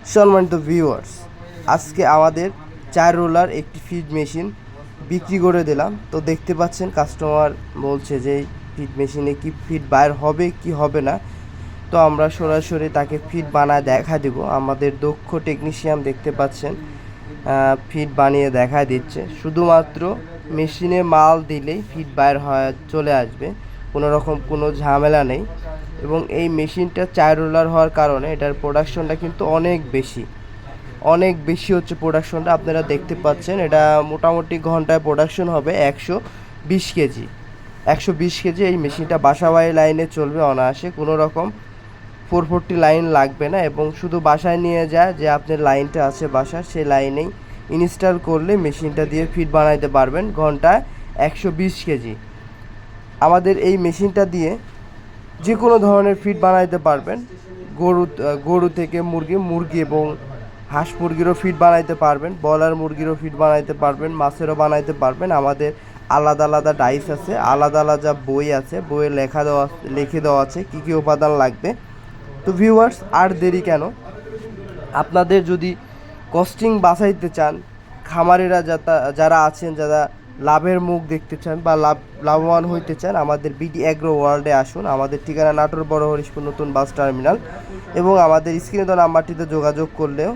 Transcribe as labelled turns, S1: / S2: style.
S1: সম্মানিত ভিউয়ার্স, আজকে আমাদের 4 রোলার একটি ফিড মেশিন বিক্রি করে দিলাম। তো দেখতে পাচ্ছেন কাস্টমার বলছে যে ফিড মেশিনে কি ফিড বাইর হবে কি হবে না। তো আমরা সরাসরি তাকে ফিড বানায় দেখা দিব। আমাদের দক্ষ টেকনিশিয়ান দেখতে পাচ্ছেন ফিড বানিয়ে দেখা দিচ্ছে। শুধুমাত্র মেশিনে মাল দিলেই ফিড বাইর হয়ে চলে আসবে, কোনো রকম কোনো ঝামেলা নেই। এবং এই মেশিনটা 4 রোলার হওয়ার কারণে এটার প্রোডাকশনটা কিন্তু অনেক বেশি হচ্ছে প্রোডাকশনটা। আপনারা দেখতে পাচ্ছেন এটা মোটামুটি ঘন্টায় প্রোডাকশন হবে 120 কেজি। 120 কেজি এই মেশিনটা বাসাবাড়ি লাইনে চলবে অনায়াসে, কোনো রকম 440 লাইন লাগবে না। এবং শুধু বাসায় নিয়ে যায় যে আপনার লাইনটা আছে বাসার, সেই লাইনেই ইনস্টল করলে মেশিনটা দিয়ে ফিড বানাইতে পারবেন ঘন্টায় 120 কেজি। আমাদের এই মেশিনটা দিয়ে যে কোনো ধরনের ফিড বানাইতে পারবেন। গরু থেকে মুরগি এবং হাঁস মুরগিরও ফিড বানাইতে পারবেন, ব্রয়লার মুরগিরও ফিড বানাইতে পারবেন, মাছেরও বানাইতে পারবেন। আমাদের আলাদা আলাদা ডাইস আছে, আলাদা আলাদা বই আছে, বইয়ে লিখে দেওয়া আছে কী কী উপাদান লাগবে। তো ভিউয়ার্স, আর দেরি কেন, আপনাদের যদি কস্টিং বাঁচাইতে চান, খামারিরা যারা আছেন, যারা লাভের মুখ দেখতে চান বা লাভবান হইতে চান, আমাদের বিডি অ্যাগ্রো ওয়ার্ল্ডে আসুন। আমাদের ঠিকানা নাটোর বড় হরিশপুর নতুন বাস টার্মিনাল, এবং আমাদের স্ক্রিনে দেওয়া নাম্বারটিতে যোগাযোগ করলেও